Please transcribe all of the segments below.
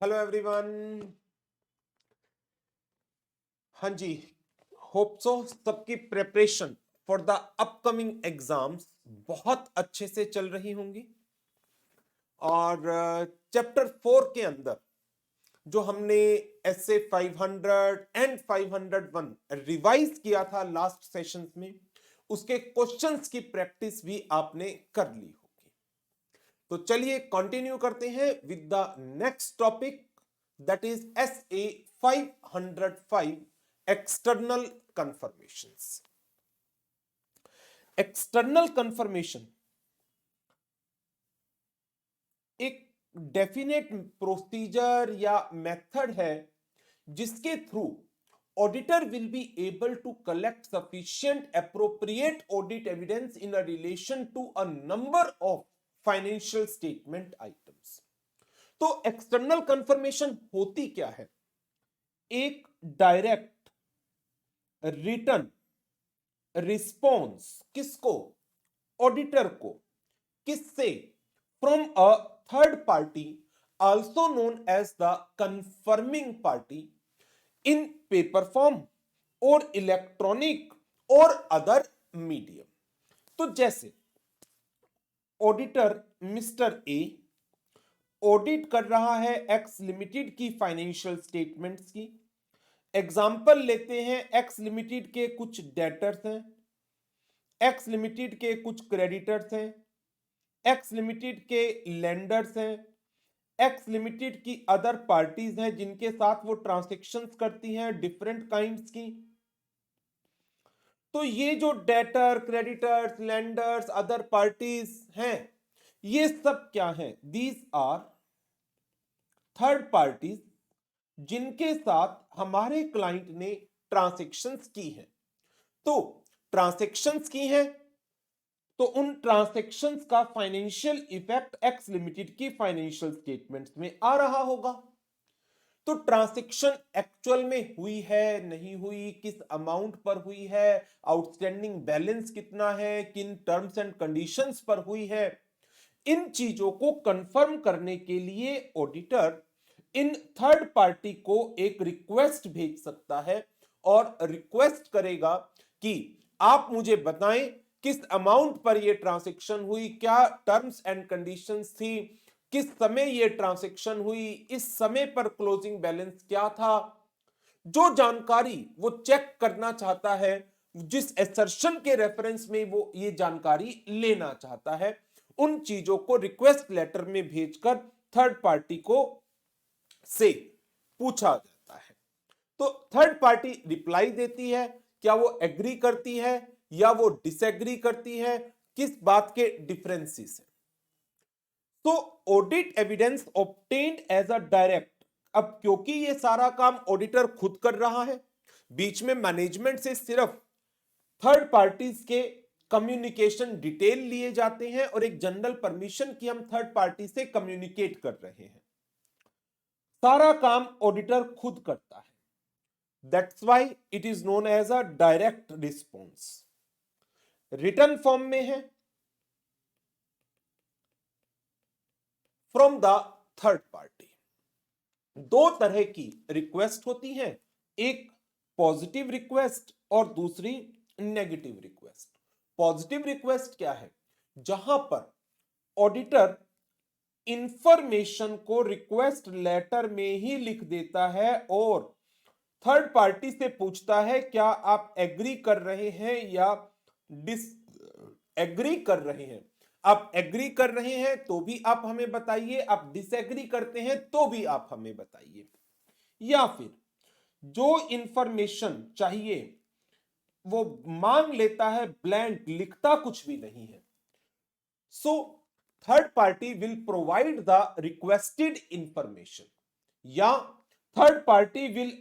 Hello everyone. हाँ जी, hope so सबकी preparation for the upcoming exams बहुत अच्छे से चल रही होंगी। और चैप्टर 4 के अंदर जो हमने एसए 500 एंड 501 रिवाइज किया था लास्ट सेशंस में, उसके क्वेश्चंस की प्रैक्टिस भी आपने कर ली होगी। तो चलिए कंटिन्यू करते हैं with the next topic, that is SA 505 external confirmations. External confirmation एक डेफिनेट प्रोसीजर या मेथड है जिसके through auditor will be able to collect sufficient appropriate audit evidence in a relation to a number of financial statement items. तो external confirmation होती क्या है? एक direct return response, किसको? ऑडिटर को। किससे? From a third party also known as the confirming party in paper form और electronic और अदर मीडियम। तो जैसे ऑडिटर मिस्टर ए ऑडिट कर रहा है एक्स लिमिटेड की फाइनेंशियल स्टेटमेंट्स की। एग्जाम्पल लेते हैं, एक्स लिमिटेड के कुछ डेटर्स हैं, एक्स लिमिटेड के कुछ क्रेडिटर्स हैं, एक्स लिमिटेड के लेंडर्स हैं, एक्स लिमिटेड की अदर पार्टीज हैं जिनके साथ वो ट्रांजेक्शंस करती हैं डिफरेंट काइंड्स की। तो ये जो debtor, creditors, lenders, other parties हैं, ये सब क्या हैं? दीज आर थर्ड पार्टीज जिनके साथ हमारे क्लाइंट ने ट्रांजेक्शंस की हैं। तो ट्रांजेक्शंस की हैं तो उन ट्रांजेक्शंस का फाइनेंशियल इफेक्ट एक्स लिमिटेड की फाइनेंशियल स्टेटमेंट्स में आ रहा होगा। तो ट्रांजैक्शन एक्चुअल में हुई है, नहीं हुई, किस अमाउंट पर हुई है, आउटस्टैंडिंग बैलेंस कितना है, किन टर्म्स एंड कंडीशंस पर हुई है, इन चीजों को कंफर्म करने के लिए ऑडिटर इन थर्ड पार्टी को एक रिक्वेस्ट भेज सकता है और रिक्वेस्ट करेगा कि आप मुझे बताएं किस अमाउंट पर यह ट्रांजैक्शन हुई, क्या टर्म्स एंड कंडीशंस थी, किस समय यह ट्रांजैक्शन हुई, इस समय पर क्लोजिंग बैलेंस क्या था। जो जानकारी वो चेक करना चाहता है, जिस एसर्शन के रेफरेंस में वो ये जानकारी लेना चाहता है, उन चीजों को रिक्वेस्ट लेटर में भेजकर थर्ड पार्टी को से पूछा जाता है। तो थर्ड पार्टी रिप्लाई देती है, क्या वो एग्री करती है या वो डिसएग्री करती है, किस बात के डिफरेंसेस है। तो audit evidence obtained as a direct, अब क्योंकि ये सारा काम ऑडिटर खुद कर रहा है, बीच में मैनेजमेंट से सिर्फ थर्ड पार्टीज के कम्युनिकेशन डिटेल लिए जाते हैं और एक जनरल परमिशन की हम थर्ड पार्टी से कम्युनिकेट कर रहे हैं। सारा काम ऑडिटर खुद करता है, that's why it is known as a direct response. Return form में है फ्रॉम द थर्ड पार्टी। दो तरह की रिक्वेस्ट होती है, एक पॉजिटिव रिक्वेस्ट और दूसरी नेगेटिव रिक्वेस्ट। पॉजिटिव रिक्वेस्ट क्या है? जहां पर ऑडिटर इंफॉर्मेशन को रिक्वेस्ट लेटर में ही लिख देता है और थर्ड पार्टी से पूछता है क्या आप एग्री कर रहे हैं या डिस एग्री कर रहे हैं। आप एग्री कर रहे हैं तो भी आप हमें बताइए, आप डिसएग्री करते हैं तो भी आप हमें बताइए। या फिर जो इंफॉर्मेशन चाहिए वो मांग लेता है ब्लैंक, लिखता कुछ भी नहीं है। So third party will provide the requested information या third party will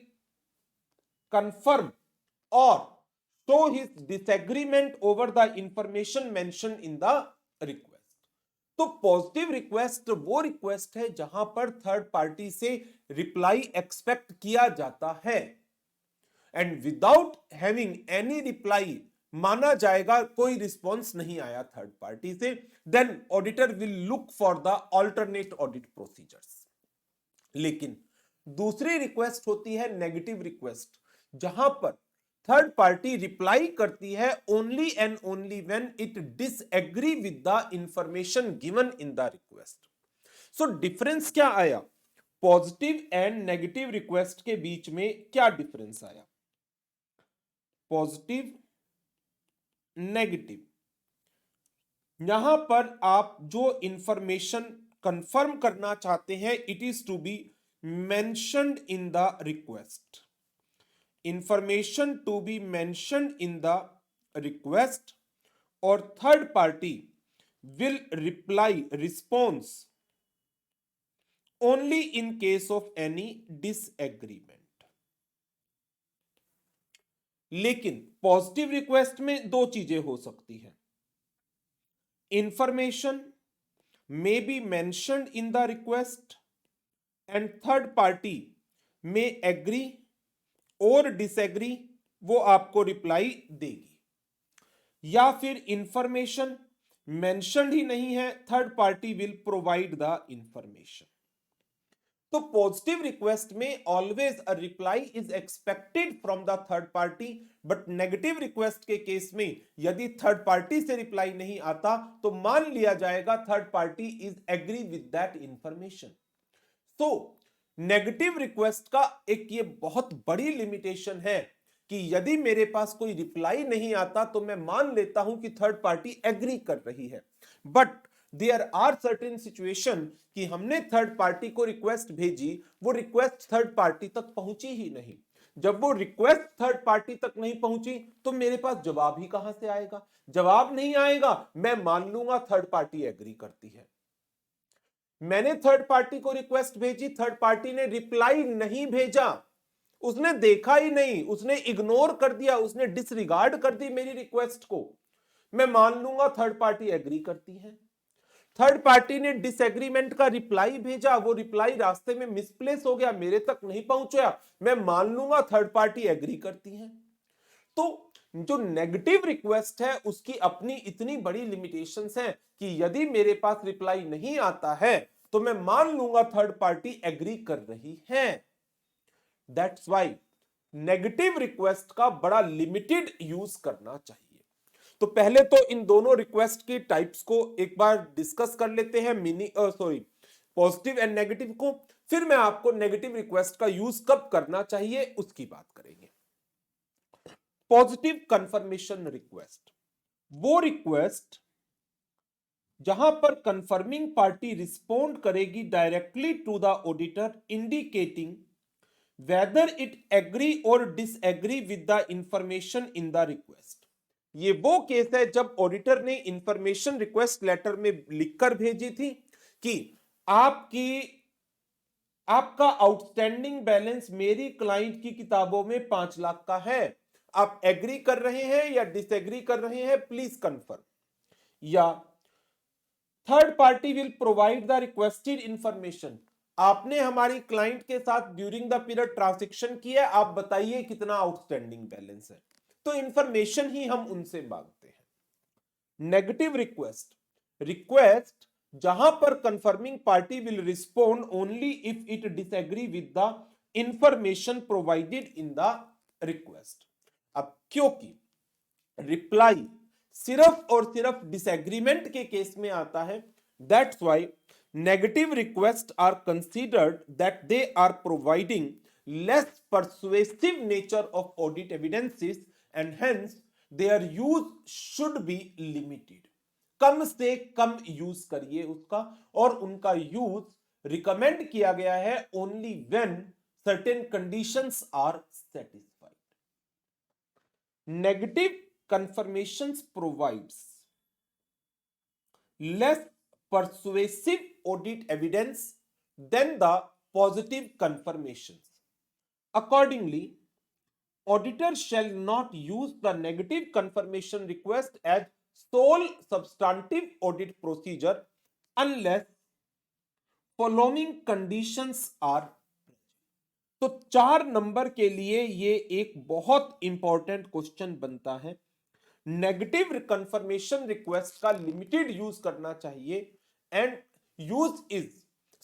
confirm or show his disagreement over the information mentioned in the request। तो पॉजिटिव रिक्वेस्ट वो रिक्वेस्ट है जहां पर थर्ड पार्टी से रिप्लाई एक्सपेक्ट किया जाता है and without having any reply माना जाएगा कोई रिस्पॉन्स नहीं आया थर्ड पार्टी से, then auditor will look for the alternate audit procedures. लेकिन दूसरी रिक्वेस्ट होती है नेगेटिव रिक्वेस्ट, जहां पर थर्ड पार्टी रिप्लाई करती है only and only when it disagree with the information given in the request. So difference क्या आया? पॉजिटिव एंड नेगेटिव रिक्वेस्ट के बीच में क्या डिफरेंस आया? पॉजिटिव नेगेटिव, यहां पर आप जो इंफॉर्मेशन कंफर्म करना चाहते हैं it is to be mentioned in the request, information to be mentioned in the request, और third party will reply response only in case of any disagreement। लेकिन पॉजिटिव रिक्वेस्ट में दो चीजें हो सकती है, information may be mentioned in the request and third party may agree or disagree, वो आपको रिप्लाई देगी, या फिर इंफॉर्मेशन मेंशन ही नहीं है, third party will provide the information. तो पॉजिटिव रिक्वेस्ट में always a reply is expected from the third party, but negative request के केस में यदि थर्ड पार्टी से रिप्लाई नहीं आता तो मान लिया जाएगा third party is agree with that information. तो नेगेटिव रिक्वेस्ट का एक ये बहुत बड़ी लिमिटेशन है कि यदि मेरे पास कोई रिप्लाई नहीं आता तो मैं मान लेता हूं कि थर्ड पार्टी एग्री कर रही है, but there are certain situation कि हमने थर्ड पार्टी को रिक्वेस्ट भेजी, वो रिक्वेस्ट थर्ड पार्टी तक पहुंची ही नहीं। जब वो रिक्वेस्ट थर्ड पार्टी तक नहीं पहुंची तो मेरे पास जवाब ही कहां से आएगा? जवाब नहीं आएगा, मैं मान लूंगा थर्ड पार्टी एग्री करती है। मैंने थर्ड पार्टी को रिक्वेस्ट भेजी, थर्ड पार्टी ने रिप्लाई नहीं भेजा, उसने देखा ही नहीं, उसने इग्नोर कर दिया, उसने डिसरिगार्ड कर दी मेरी रिक्वेस्ट को, मैं मान लूंगा थर्ड पार्टी एग्री करती है। थर्ड पार्टी ने डिसएग्रीमेंट का रिप्लाई भेजा, वो रिप्लाई रास्ते में मिसप्लेस हो गया, मेरे तक नहीं पहुंचा, मैं मान लूंगा थर्ड पार्टी एग्री करती है। तो जो नेगेटिव रिक्वेस्ट है उसकी अपनी इतनी बड़ी लिमिटेशंस हैं कि यदि मेरे पास रिप्लाई नहीं आता है तो मैं मान लूंगा थर्ड पार्टी एग्री कर रही है। दैट्स व्हाई नेगेटिव रिक्वेस्ट का बड़ा लिमिटेड यूज करना चाहिए। तो पहले तो इन दोनों रिक्वेस्ट के टाइप्स को एक बार डिस्कस कर लेते हैं, पॉजिटिव एंड नेगेटिव को, फिर मैं आपको नेगेटिव रिक्वेस्ट का यूज कब करना चाहिए उसकी बात करेंगे। पॉजिटिव कंफर्मेशन रिक्वेस्ट, वो रिक्वेस्ट जहां पर कंफर्मिंग पार्टी रिस्पोंड करेगी directly to the auditor indicating whether it agree or disagree with the information in the request। ये वो केस है जब ऑडिटर ने इंफॉर्मेशन रिक्वेस्ट लेटर में लिखकर भेजी थी कि आपका आउटस्टैंडिंग बैलेंस मेरी क्लाइंट की किताबों में 5 लाख का है, आप एग्री कर रहे हैं या डिसएग्री कर रहे हैं, प्लीज कंफर्म। या third party will provide the requested information, आपने हमारी क्लाइंट के साथ ड्यूरिंग द पीरियड ट्रांजैक्शन किया, आप बताइए कितना आउटस्टैंडिंग बैलेंस है, तो इंफॉर्मेशन ही हम उनसे मांगते हैं। नेगेटिव रिक्वेस्ट जहां पर confirming party will respond only if it disagree with the information provided in the request. अब क्योंकि रिप्लाई सिर्फ और सिर्फ डिसएग्रीमेंट के केस में आता है, that's why negative requests are considered that they are providing less persuasive nature of audit evidences and hence their use should be limited। कम से कम यूज करिए उसका, और उनका यूज रिकमेंड किया गया है only when certain conditions are satisfied। Negative confirmations provides less persuasive audit evidence than the positive confirmations। Accordingly, auditor shall not use the negative confirmation request as sole substantive audit procedure unless following conditions are। तो 4 number के लिए ये एक बहुत important question बनता है। Negative confirmation request का limited use करना चाहिए and use is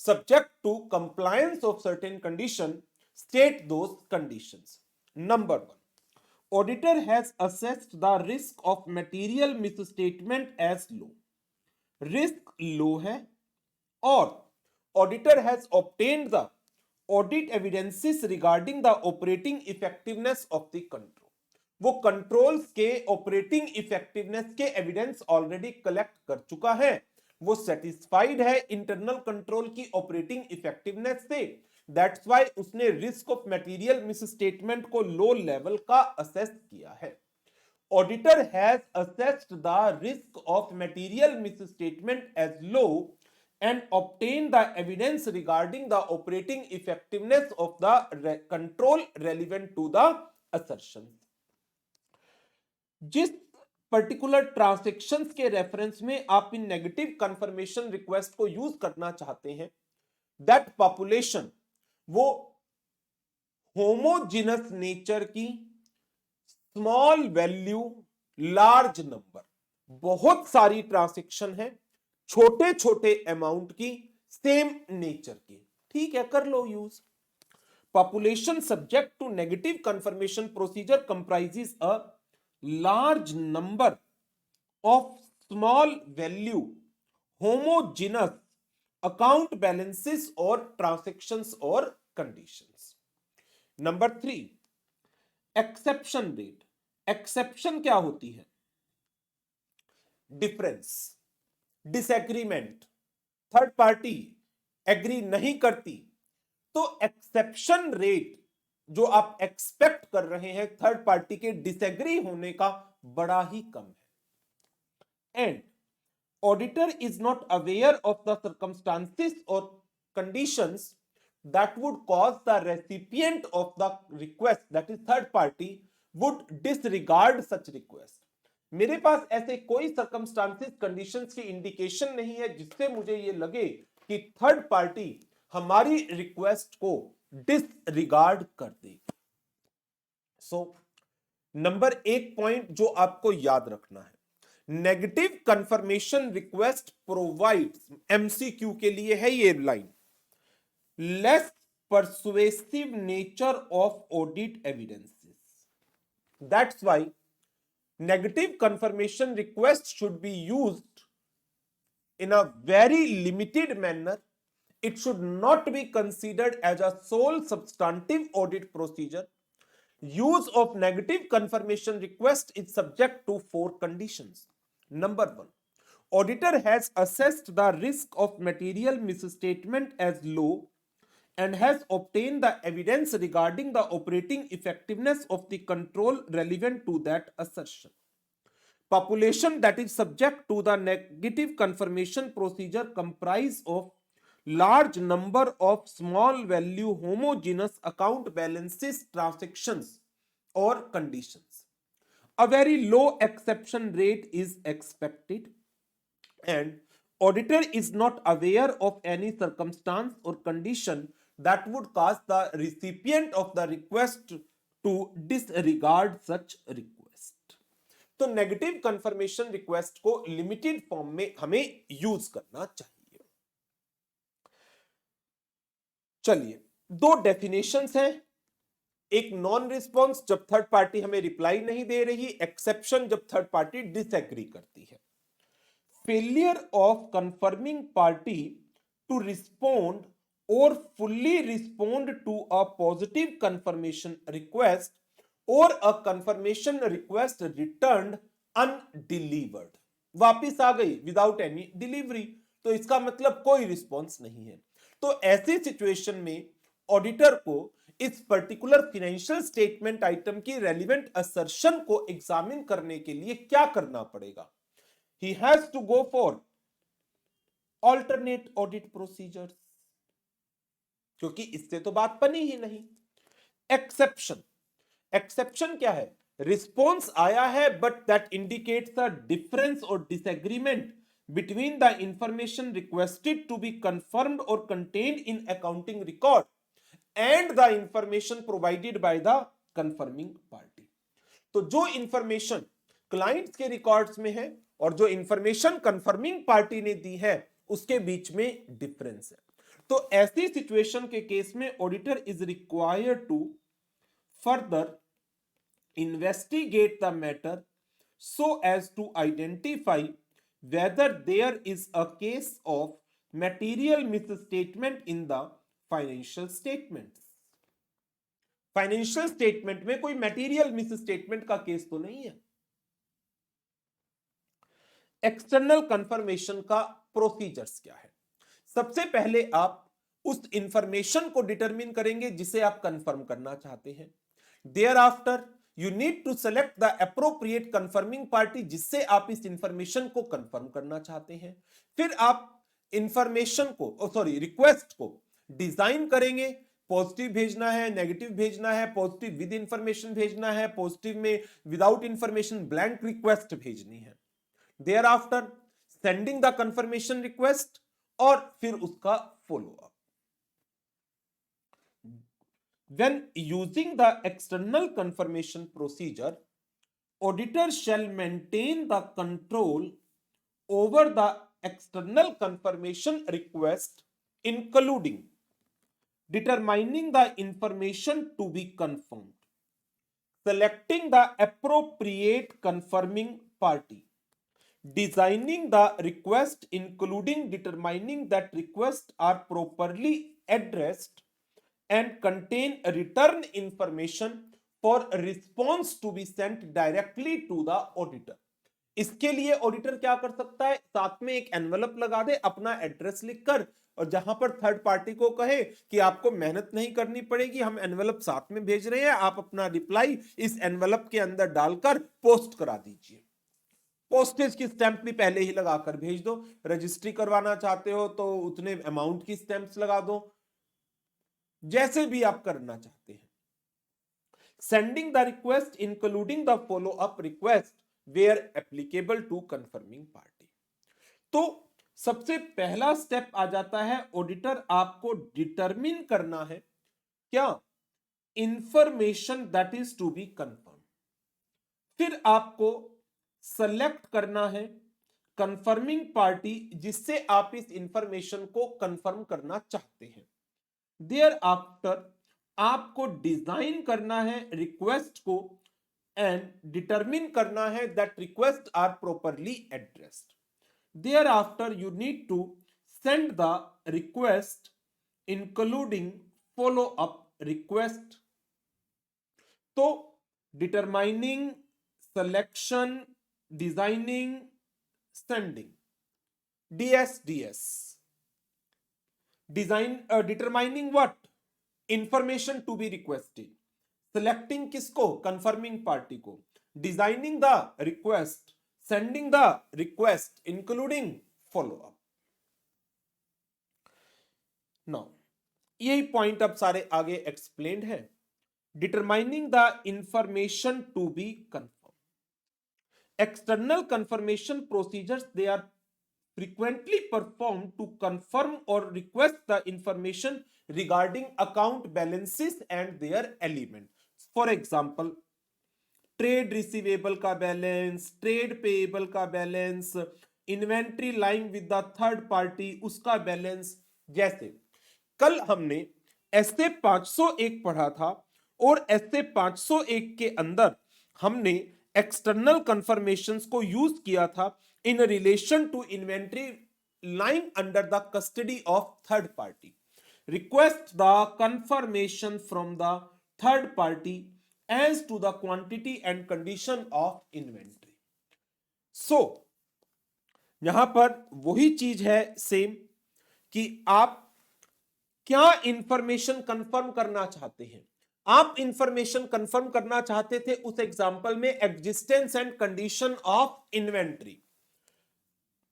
subject to compliance of certain condition, state those conditions. Number 1, auditor has assessed the risk of material misstatement as low. Risk low है और auditor has obtained the audit evidences regarding the operating effectiveness of the control. वो controls के operating effectiveness के evidence already collect कर चुका है. वो satisfied है इंटरनल कंट्रोल की ऑपरेटिंग इफेक्टिवनेस से. दैट्स व्हाई उसने रिस्क ऑफ मटेरियल मिसस्टेटमेंट को लो लेवल का असेस किया है. Auditor has assessed the risk of material misstatement as low and obtained the evidence regarding the operating effectiveness of the control relevant to the assertion. जिस particular transactions के reference में आप इन negative confirmation request को use करना चाहते हैं, that population वो homogeneous nature की, स्मॉल वैल्यू लार्ज नंबर, बहुत सारी ट्रांजैक्शन है, छोटे छोटे अमाउंट की, सेम नेचर की. ठीक है, कर लो use. Population subject to negative confirmation procedure comprises a large number of small value homogeneous account balances और ट्रांजैक्शंस और conditions. Number 3, exception rate. Exception क्या होती है? Difference, disagreement, third party agree नहीं करती. तो एक्सेप्शन रेट जो आप एक्सपेक्ट कर रहे हैं थर्ड पार्टी के डिसएग्री होने का बड़ा ही कम है. And auditor is not aware of the circumstances और conditions that would cause the recipient of the request, that is third party, would disregard such request. मेरे पास ऐसे कोई circumstances, conditions की इंडिकेशन नहीं है जिससे मुझे ये लगे कि थर्ड पार्टी हमारी रिक्वेस्ट को डिसरिगार्ड कर देगी. सो नंबर 1 पॉइंट जो आपको याद रखना है, negative confirmation request provides, MCQ के लिए है ये line, less persuasive nature of audit evidences. That's why negative confirmation request should be used in a very limited manner. It should not be considered as a sole substantive audit procedure. Use of negative confirmation request is subject to 4 conditions. Number 1, auditor has assessed the risk of material misstatement as low and has obtained the evidence regarding the operating effectiveness of the control relevant to that assertion. Population that is subject to the negative confirmation procedure comprise of large number of small value homogeneous account balances transactions or conditions. A very low exception rate is expected and auditor is not aware of any circumstance or condition that would cause the recipient of the request to disregard such request. तो negative confirmation request को limited form में हमें use करना चाहिए. चलिए, 2 definitions हैं. एक non response जब थर्ड पार्टी हमें रिप्लाई नहीं दे रही, एक्सेप्शन जब थर्ड पार्टी डिसएग्री करती है. Failure of confirming party to respond or fully respond to a positive confirmation request or a confirmation request returned undelivered. वापिस आ गई without any delivery, तो इसका मतलब कोई रिस्पॉन्स नहीं है. तो ऐसी सिचुएशन में ऑडिटर को इस पर्टिकुलर फाइनेंशियल स्टेटमेंट आइटम की रेलिवेंट असर्शन को एग्जामिन करने के लिए क्या करना पड़ेगा? He has to go for alternate audit procedures, क्योंकि इससे तो बात बनी ही नहीं. एक्सेप्शन, एक्सेप्शन क्या है? रिस्पॉन्स आया है but that indicates a difference और disagreement between the information requested to be confirmed और contained in accounting record and the information provided by the confirming party. तो जो इंफॉर्मेशन क्लाइंट्स के रिकॉर्ड्स में है और जो इंफॉर्मेशन कंफर्मिंग पार्टी ने दी है उसके बीच में डिफरेंस है. तो ऐसी सिचुएशन के केस में auditor is required to further investigate the matter so as to identify whether there is a case of material misstatement in the financial statements. Financial statement में कोई मटेरियल मिसस्टेटमेंट का case तो नहीं है। External confirmation का procedures क्या है? सबसे पहले आप उस इंफॉर्मेशन को डिटरमिन करेंगे जिसे आप कंफर्म करना चाहते हैं। Thereafter you need to select the appropriate confirming party जिससे आप इस इंफॉर्मेशन को कंफर्म करना चाहते हैं। फिर आप इंफॉर्मेशन को रिक्वेस्ट को डिजाइन करेंगे। पॉजिटिव भेजना है, नेगेटिव भेजना है, पॉजिटिव विद इंफॉर्मेशन भेजना है, पॉजिटिव में विदाउट इंफॉर्मेशन ब्लैंक रिक्वेस्ट भेजनी है। Thereafter sending the confirmation request और फिर उसका follow up. When using the external confirmation procedure, auditor shall maintain the control over the external confirmation request, including determining the information to be confirmed, selecting the appropriate confirming party, designing the request, including determining that requests are properly addressed and contain return information for response to be sent directly to the auditor. इसके लिए auditor क्या कर सकता है? साथ में एक envelope लगा दे अपना एड्रेस लिखकर, और जहां पर थर्ड पार्टी को कहे कि आपको मेहनत नहीं करनी पड़ेगी, हम एनवेलप साथ में भेज रहे हैं, आप अपना रिप्लाई इस एनवेलप के अंदर डालकर पोस्ट करा दीजिए। पोस्टेज की स्टैंप भी पहले ही लगाकर भेज दो। रजिस्ट्री करवाना चाहते हो तो उतने अमाउंट की स्टैंप्स लगा दो, जैसे भी आप करना चाहते हैं। Sending the request including the follow up request where applicable to confirming party. तो सबसे पहला स्टेप आ जाता है, ऑडिटर आपको डिटरमिन करना है क्या? Information that is to be confirm. फिर आपको सेलेक्ट करना है कंफर्मिंग पार्टी जिससे आप इस इंफॉर्मेशन को कंफर्म करना चाहते हैं। देयर आफ्टर आपको डिजाइन करना है रिक्वेस्ट को एंड डिटरमिन करना है that request are properly addressed. Thereafter you need to send the request including follow up request. तो determining, selection, designing, sending, DSDS। Determining what? Information to be requested. Selecting किसको? Confirming party को। Designing the request, sending the request including follow up. Now यही point अब सारे आगे explained है। Determining the information to be confirm. External confirmation procedures, they are frequently performed to confirm or request the information regarding account balances and their elements. For example, trade receivable का balance, trade payable का balance, inventory lying with the third party उसका balance. जैसे कल हमने S A 501 पढ़ा था और S A 501 के अंदर हमने एक्सटर्नल कंफर्मेशंस को यूज किया था in relation to inventory lying under the custody of third party. Request the confirmation from the third party as to the quantity and condition of inventory. So यहां पर वही चीज है सेम कि आप क्या इंफॉर्मेशन कंफर्म करना चाहते हैं। आप इंफॉर्मेशन कंफर्म करना चाहते थे उस एग्जांपल में existence and condition of inventory.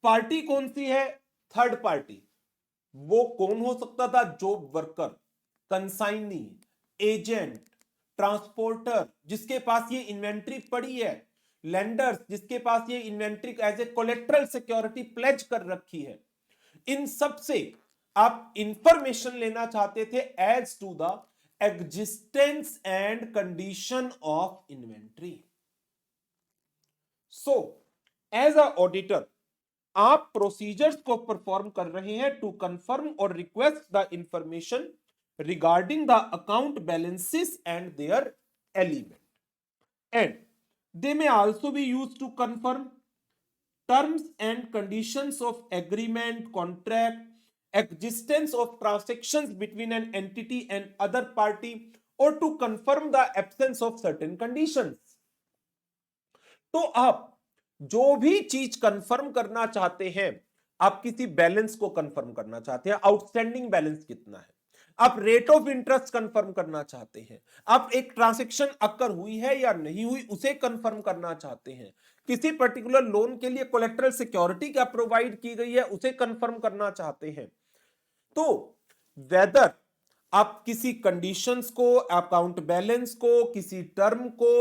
Party कौन सी है? Third party. वो कौन हो सकता था? Job worker, consignee, agent, transporter जिसके पास ये इन्वेंट्री पड़ी है, लेंडर्स जिसके पास ये inventory as a collateral security pledge कर रखी है। इन सब से आप इंफॉर्मेशन लेना चाहते थे as to the existence and condition of inventory. So as a auditor आप प्रोसीजर्स को परफॉर्म कर रहे हैं टू कंफर्म और request the information regarding the account balances and their element, and they may also be used to confirm terms and conditions of agreement, contract, existence of transactions between an entity and other party, or to confirm the absence of certain conditions. तो आप जो भी चीज confirm करना चाहते हैं, आप किसी बैलेंस को कंफर्म करना चाहते हैं, आउटस्टैंडिंग बैलेंस कितना है, आप रेट ऑफ इंटरेस्ट कंफर्म करना चाहते हैं, आप एक ट्रांजैक्शन अकर हुई है या नहीं हुई उसे कंफर्म करना चाहते हैं, किसी पर्टिकुलर लोन के लिए कोलेक्ट्रल सिक्योरिटी क्या प्रोवाइड की गई है उसे कंफर्म करना चाहते हैं, तो वेदर आप किसी कंडीशंस को, अकाउंट बैलेंस को, किसी टर्म को,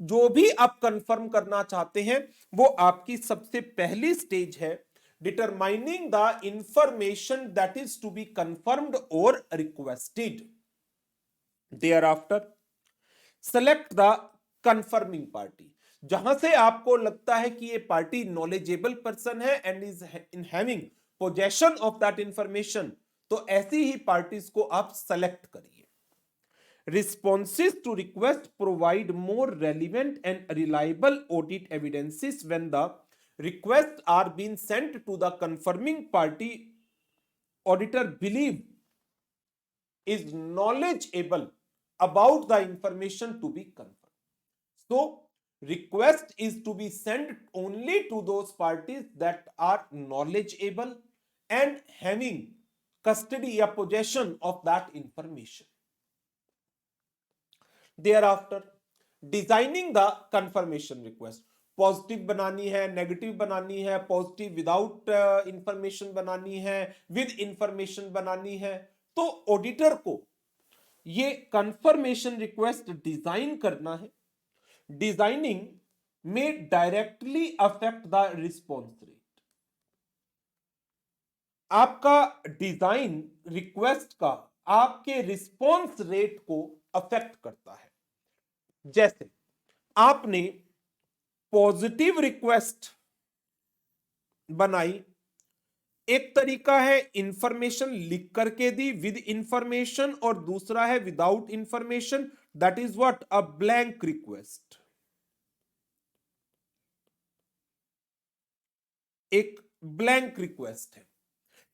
जो भी आप कंफर्म करना चाहते हैं, वो आपकी सबसे पहली स्टेज है determining the information that is to be confirmed और requested. Thereafter select the confirming party, जहां से आपको लगता है कि ये पार्टी नॉलेजेबल पर्सन है and is in having possession of that information, तो ऐसी ही पार्टीज को आप सेलेक्ट करिए। Responses to request provide more relevant and reliable audit evidences when the requests are being sent to the confirming party auditor believe is knowledgeable about the information to be confirmed. So request is to be sent only to those parties that are knowledgeable and having custody or possession of that information. Thereafter, designing the confirmation request, positive बनानी है, negative बनानी है, positive without information बनानी है, with information बनानी है, तो auditor को ये कंफर्मेशन रिक्वेस्ट डिजाइन करना है। डिजाइनिंग में directly affect the response rate. आपका डिजाइन रिक्वेस्ट का आपके रिस्पॉन्स रेट को अफेक्ट करता है। जैसे आपने पॉजिटिव रिक्वेस्ट बनाई, एक तरीका है इंफॉर्मेशन लिख करके दी विद इंफॉर्मेशन, और दूसरा है without information, that is what a blank request. एक ब्लैंक रिक्वेस्ट है।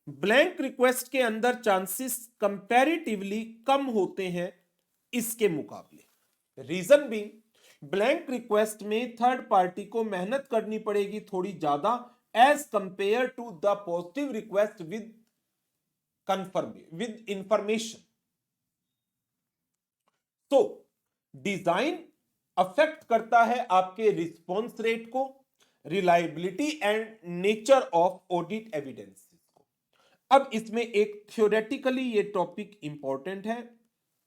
ब्लैंक रिक्वेस्ट के अंदर चांसेस कंपैरेटिवली कम होते हैं इसके मुकाबले। रीजन भी, ब्लैंक रिक्वेस्ट में थर्ड पार्टी को मेहनत करनी पड़ेगी थोड़ी ज्यादा as compare to the positive request with confirm with information. तो डिजाइन अफेक्ट करता है आपके रिस्पॉन्स रेट को, reliability and nature of audit evidence को। अब इसमें एक थ्योरेटिकली ये टॉपिक इंपॉर्टेंट है,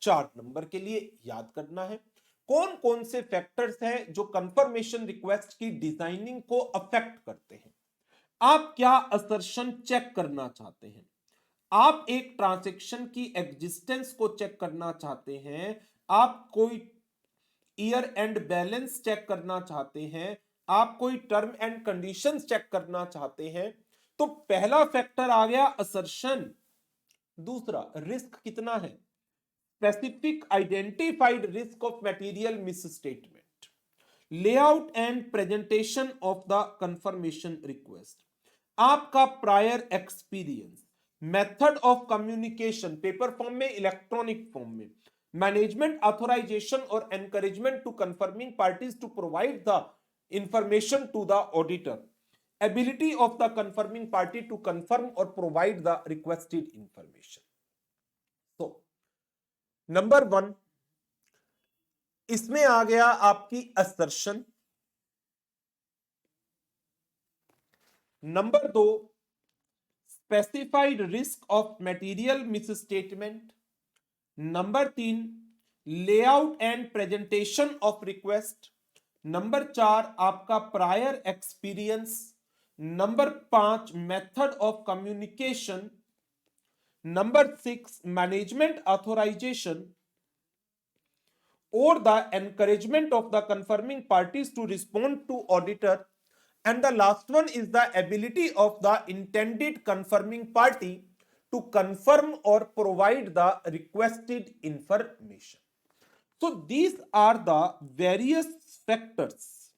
4 नंबर के लिए याद करना है। कौन कौन से फैक्टर्स हैं जो कंफर्मेशन रिक्वेस्ट की डिजाइनिंग को अफेक्ट करते हैं। आप क्या असर्शन चेक करना चाहते हैं, आप एक ट्रांजैक्शन की एग्जिस्टेंस को चेक करना चाहते हैं, आप कोई ईयर एंड बैलेंस चेक करना चाहते हैं, आप कोई टर्म एंड कंडीशंस चेक करना चाहते हैं, तो पहला फैक्टर आ गया असर्शन। दूसरा, रिस्क कितना है, specific identified risk of material misstatement, layout and presentation of the confirmation request, आपका prior experience, method of communication, paper form में, electronic form में, management authorization or encouragement to confirming parties to provide the information to the auditor, ability of the confirming party to confirm or provide the requested information. So number 1 इसमें आ गया आपकी assertion. Number 2 specified risk of material misstatement. Number 3 layout and presentation of request. Number 4 आपका prior experience. Number 5 method of communication. Number 6 management authorization or the encouragement of the confirming parties to respond to auditor and the last one is the ability of the intended confirming party to confirm or provide the requested information. So these are the various factors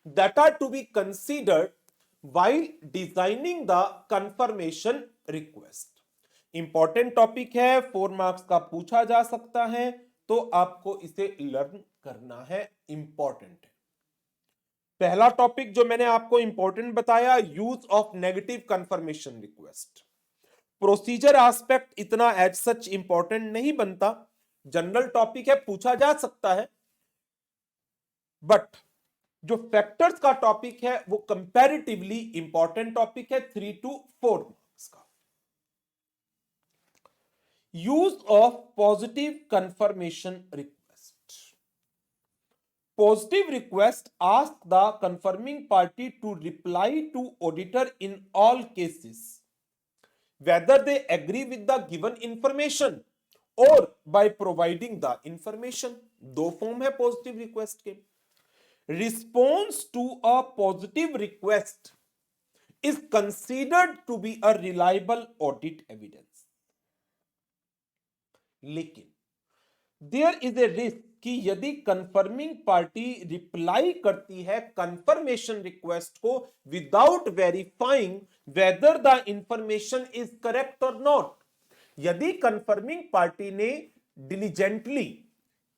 that are to be considered while designing the confirmation request. Important topic है, 4 marks का पूछा जा सकता है, तो आपको इसे learn करना है, इंपॉर्टेंट है। पहला टॉपिक जो मैंने आपको इंपॉर्टेंट बताया, use of negative confirmation request. Procedure aspect इतना एज सच इंपॉर्टेंट नहीं बनता, जनरल टॉपिक है, पूछा जा सकता है, बट जो फैक्टर्स का टॉपिक है वो कंपैरेटिवली इंपॉर्टेंट टॉपिक है, 3 to 4 मार्क्स का। Use of positive confirmation request. Positive request asks the confirming party to reply to auditor in all cases, whether they agree with the given information or by providing the information. दो form है positive request के। Response to a positive request is considered to be a reliable audit evidence. लेकिन there is a risk कि यदि confirming party reply करती है confirmation request को without verifying whether the information is correct और not, यदि confirming party ने diligently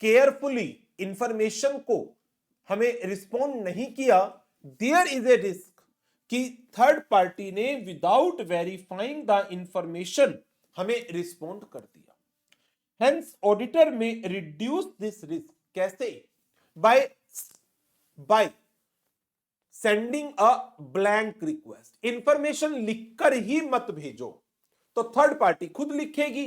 carefully information को हमें रिस्पॉन्ड नहीं किया, देयर इज ए रिस्क कि थर्ड पार्टी ने विदाउट वेरीफाइंग द इंफॉर्मेशन हमें रिस्पॉन्ड कर दिया। Hence, auditor may reduce this risk. कैसे? By sending a blank request. Information लिखकर ही मत भेजो, तो थर्ड पार्टी खुद लिखेगी,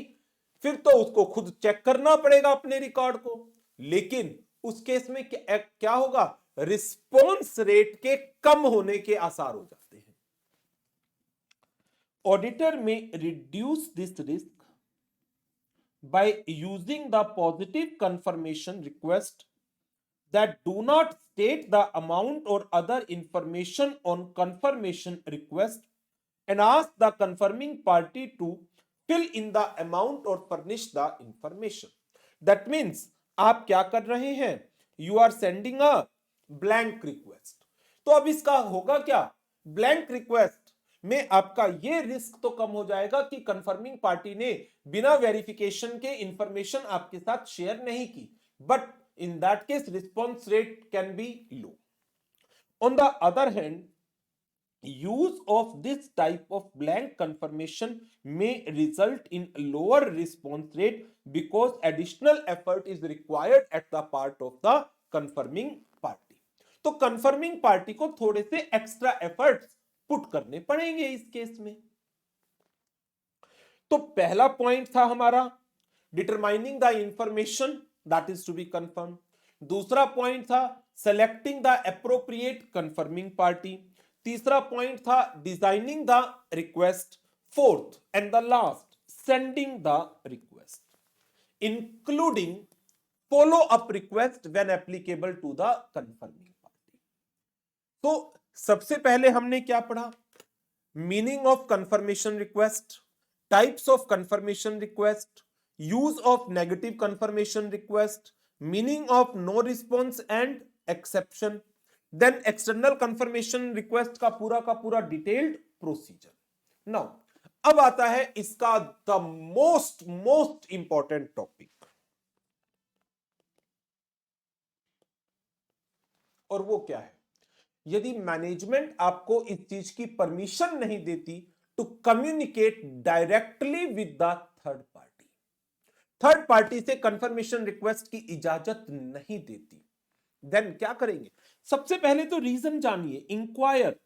फिर तो उसको खुद चेक करना पड़ेगा अपने रिकॉर्ड को। लेकिन उस केस में क्या होगा? रिस्पॉन्स रेट के कम होने के आसार हो जाते हैं। ऑडिटर में reduce this risk by using the positive confirmation request that do not state the amount or other information on confirmation request and ask the confirming party to fill in the amount or furnish the information. That means आप क्या कर रहे हैं? You are sending a blank request. तो अब इसका होगा क्या? Blank request में आपका ये रिस्क तो कम हो जाएगा कि कंफर्मिंग पार्टी ने बिना वेरिफिकेशन के इंफॉर्मेशन आपके साथ शेयर नहीं की, but in that case response rate can be low. On the other hand, use of this type of blank confirmation में result in lower response rate because additional effort is required at the part of the confirming party. तो confirming party को थोड़े से extra efforts put करने पड़ेंगे इस case में। तो पहला पॉइंट था हमारा determining the information that is to be confirm. दूसरा पॉइंट था selecting the appropriate confirming party. तीसरा पॉइंट था designing the request. Fourth and the last, sending the request including follow up request when applicable to the confirming party. तो सबसे पहले हमने क्या पढ़ा? Meaning of confirmation request, types of confirmation request, use of negative confirmation request, meaning of no response and exception, then external confirmation request का पूरा detailed procedure. Now अब आता है इसका द मोस्ट इंपॉर्टेंट टॉपिक, और वो क्या है? यदि मैनेजमेंट आपको इस चीज की परमिशन नहीं देती to communicate directly with the third party से कंफर्मेशन रिक्वेस्ट की इजाजत नहीं देती, देन क्या करेंगे? सबसे पहले तो रीजन जानिए। Inquire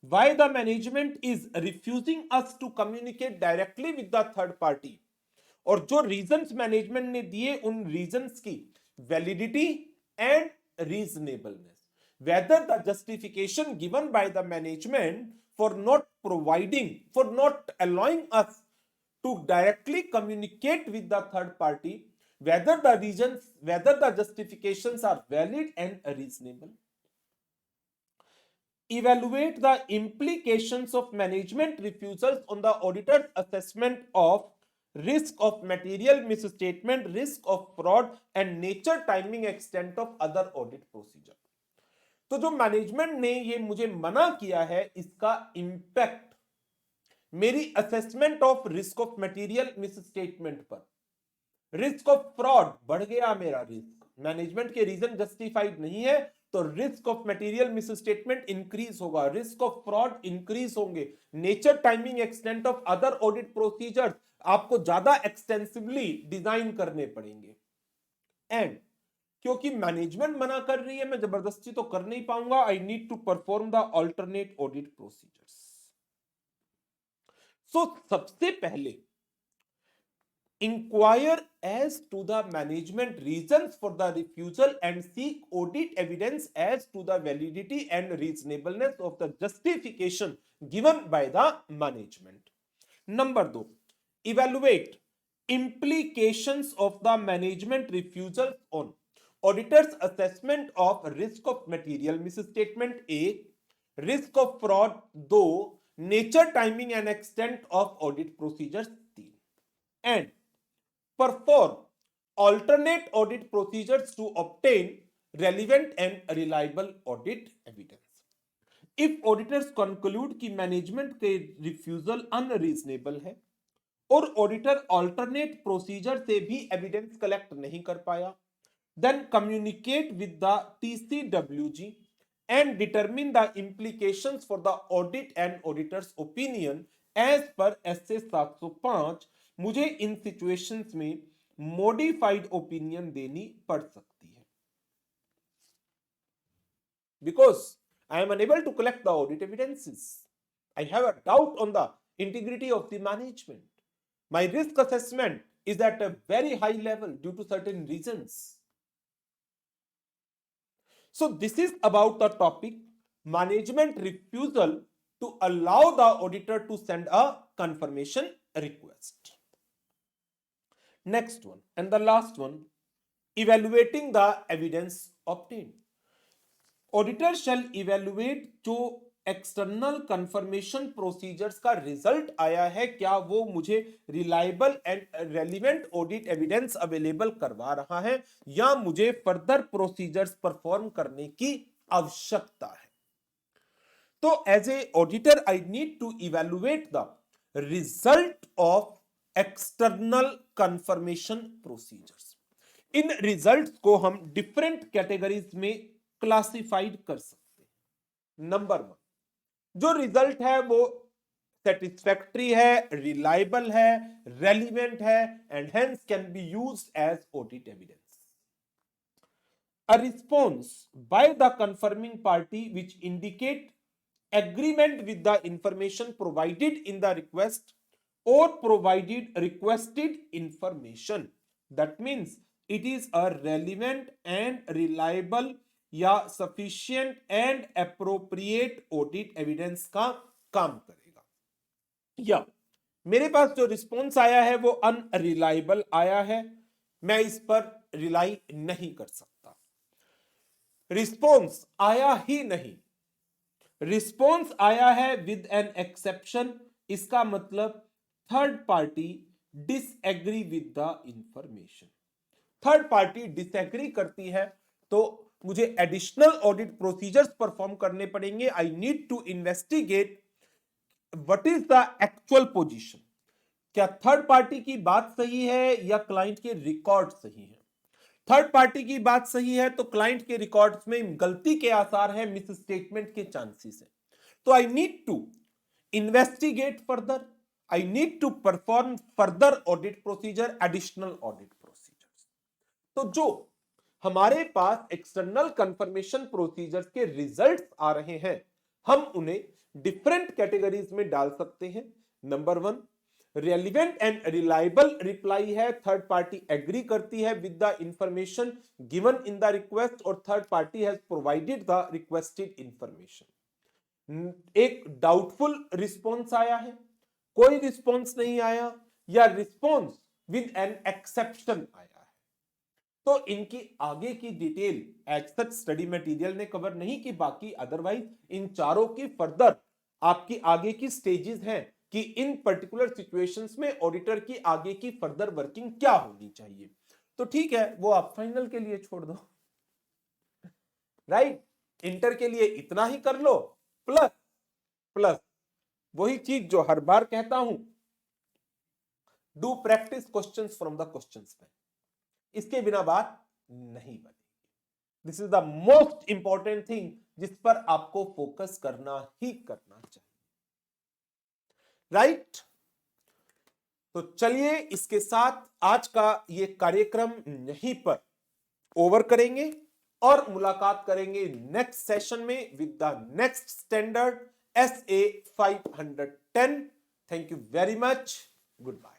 why the management is refusing us to communicate directly with the third party, और जो रीजंस मैनेजमेंट ने दिए उन रीजंस की validity and reasonableness, whether the justification given by the management for not allowing us to directly communicate with the third party, whether the justifications are valid and reasonable. evaluate the implications of management refusals on the auditor's assessment of risk of material misstatement, risk of fraud and nature, timing, extent of other audit procedure. तो जो management ने ये मुझे मना किया है, इसका impact मेरी assessment of risk of material misstatement पर, रिस्क ऑफ फ्रॉड बढ़ गया, मेरा रिस्क मैनेजमेंट के रीजन जस्टिफाइड नहीं है तो risk of material misstatement increase होगा, रिस्क ऑफ फ्रॉड इंक्रीज होंगे, nature, timing, extent of other audit procedures आपको ज्यादा एक्सटेंसिवली डिजाइन करने पड़ेंगे। एंड क्योंकि मैनेजमेंट मना कर रही है, मैं जबरदस्ती तो कर नहीं पाऊंगा, I need to perform the alternate audit procedures. So सबसे पहले inquire as to the management reasons for the refusal and seek audit evidence as to the validity and reasonableness of the justification given by the management. Number 2, evaluate implications of the management refusal on auditor's assessment of risk of material misstatement A, risk of fraud 2, nature, timing and extent of audit procedures 3, and perform alternate audit procedures to obtain relevant and reliable audit evidence. If auditors conclude कि management के refusal unreasonable है और auditor alternate procedure से भी evidence collect नहीं कर पाया, then communicate with the TCWG and determine the implications for the audit and auditor's opinion as per SA 705। मुझे इन सिचुएशंस में मॉडिफाइड ओपिनियन देनी पड़ सकती है because I am unable to collect the audit evidences, I have a doubt on the integrity of the management, my risk assessment is at a very high level due to certain reasons. So this is about the topic management refusal to allow the auditor to send a confirmation request. Next one and the last one, evaluating the evidence obtained. Auditor shall evaluate जो external confirmation procedures का result आया है, क्या वो मुझे reliable and relevant audit evidence available करवा रहा है या मुझे फर्दर प्रोसीजर्स परफॉर्म करने की आवश्यकता है। तो as a auditor I need to evaluate the result of external confirmation procedures. इन रिजल्ट्स को हम डिफरेंट कैटेगरीज में क्लासिफाइड कर सकते हैं। नंबर 1, जो रिजल्ट है वो सेटिस्फैक्टरी है, रिलायबल है, रेलिवेंट है and hence can be used as audit evidence. A response by the confirming party which indicate agreement with the information provided in the request or provided requested information, that means it is a relevant and reliable या sufficient and appropriate audit evidence का काम करेगा। या मेरे पास जो response आया है वो अनरिलायबल आया है, मैं इस पर रिलाई नहीं कर सकता। रिस्पॉन्स आया ही नहीं, रिस्पॉन्स आया है विद एन एक्सेप्शन, इसका मतलब third party disagree with the information. Third party disagree करती है तो मुझे एडिशनल ऑडिट प्रोसीजर्स परफॉर्म करने पड़ेंगे। I need to investigate what is the actual position, क्या थर्ड पार्टी की बात सही है या क्लाइंट के रिकॉर्ड सही है। थर्ड पार्टी की बात सही है तो क्लाइंट के रिकॉर्ड्स में गलती के आसार है, मिस स्टेटमेंट के चांसेस है। तो I need to investigate further, I need to perform further audit procedure, additional audit procedures. तो जो हमारे पास एक्सटर्नल कंफर्मेशन प्रोसीजर्स के रिजल्ट्स आ रहे हैं, हम उन्हें डिफरेंट कैटेगरीज में डाल सकते हैं। Number 1, relevant and reliable reply है, थर्ड पार्टी एग्री करती है with the information given in the request और third party has provided the requested information. एक डाउटफुल रिस्पॉन्स आया है, कोई रिस्पॉन्स नहीं आया, या रिस्पॉन्स विद एन एक्सेप्शन आया है। तो इनकी आगे की detail as such study material ने कवर नहीं की, बाकी अदरवाइज इन चारों की फर्दर आपकी आगे की स्टेजेस हैं कि इन पर्टिकुलर सिचुएशंस में ऑडिटर की आगे की फर्दर वर्किंग क्या होनी चाहिए। तो ठीक है, वो आप फाइनल के लिए छोड़ दो, राइट। इंटर के लिए इतना ही कर लो, प्लस प्लस वही चीज जो हर बार कहता हूं, do practice questions from the questions bank, इसके बिना बात नहीं बनेगी। This is the most important thing जिस पर आपको फोकस करना ही करना चाहिए, राइट। तो चलिए इसके साथ आज का ये कार्यक्रम यहीं पर ओवर करेंगे और मुलाकात करेंगे नेक्स्ट सेशन में with the next standard SA 510। Thank you very much, good bye.